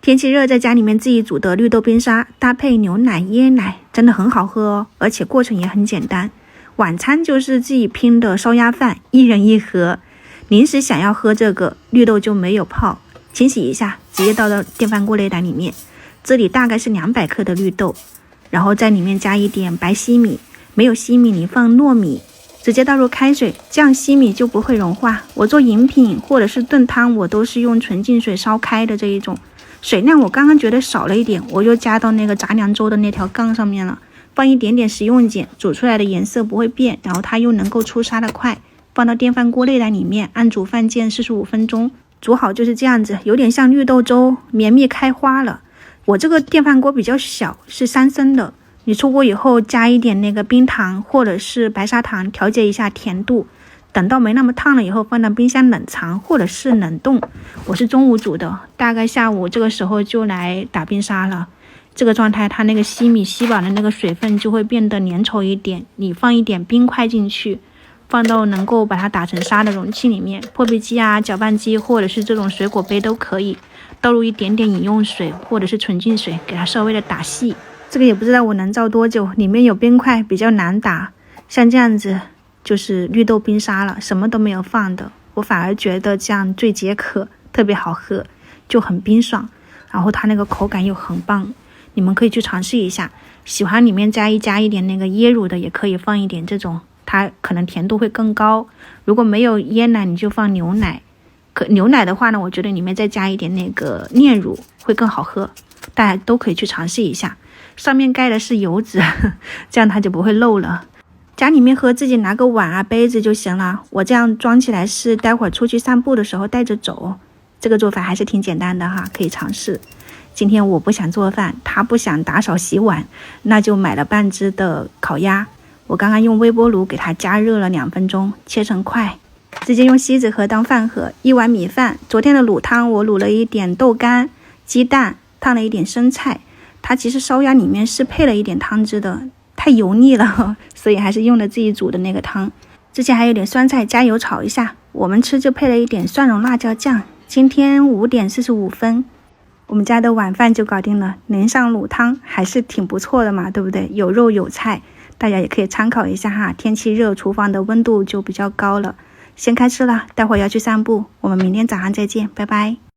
天气热，在家里面自己煮的绿豆冰沙，搭配牛奶、椰奶，真的很好喝哦，而且过程也很简单。晚餐就是自己拼的烧鸭饭，一人一盒。临时想要喝这个，绿豆就没有泡，清洗一下，直接倒到电饭锅内胆里面。这里大概是200克的绿豆，然后在里面加一点白西米，没有西米你放糯米，直接倒入开水，这样西米就不会融化。我做饮品或者是炖汤，我都是用纯净水烧开的这一种。水量我刚刚觉得少了一点，我就加到那个杂粮粥的那条杠上面了，放一点点食用碱，煮出来的颜色不会变，然后它又能够出沙的快。放到电饭锅内胆里面，按煮饭键45分钟，煮好就是这样子，有点像绿豆粥，绵密开花了。我这个电饭锅比较小，是3升的，你出锅以后加一点那个冰糖或者是白砂糖调节一下甜度，等到没那么烫了以后放到冰箱冷藏或者是冷冻。我是中午煮的，大概下午这个时候就来打冰沙了。这个状态它那个西米吸饱的那个水分就会变得粘稠一点，你放一点冰块进去，放到能够把它打成沙的容器里面，破壁机啊、搅拌机或者是这种水果杯都可以，倒入一点点饮用水或者是纯净水，给它稍微的打细。这个也不知道我能造多久，里面有冰块比较难打。像这样子就是绿豆冰沙了，什么都没有放的，我反而觉得这样最解渴，特别好喝，就很冰爽，然后它那个口感又很棒，你们可以去尝试一下。喜欢里面加一点那个椰乳的，也可以放一点这种，它可能甜度会更高。如果没有椰奶，你就放牛奶。牛奶的话呢，我觉得里面再加一点那个炼乳会更好喝，大家都可以去尝试一下。上面盖的是油纸，这样它就不会漏了。家里面喝自己拿个碗啊杯子就行了，我这样装起来是待会儿出去散步的时候带着走。这个做法还是挺简单的哈，可以尝试。今天我不想做饭，他不想打扫洗碗，那就买了半只的烤鸭，我刚刚用微波炉给它加热了2分钟，切成块，直接用锡纸盒当饭盒。1碗米饭，昨天的卤汤我卤了一点豆干、鸡蛋，烫了一点生菜。它其实烧鸭里面是配了一点汤汁的，太油腻了，所以还是用了自己煮的那个汤。之前还有点酸菜，加油炒一下。我们吃就配了一点蒜蓉辣椒酱。今天5点45分，我们家的晚饭就搞定了，淋上卤汤还是挺不错的嘛，对不对？有肉有菜，大家也可以参考一下哈。天气热，厨房的温度就比较高了。先开吃了，待会儿要去散步，我们明天早上再见，拜拜。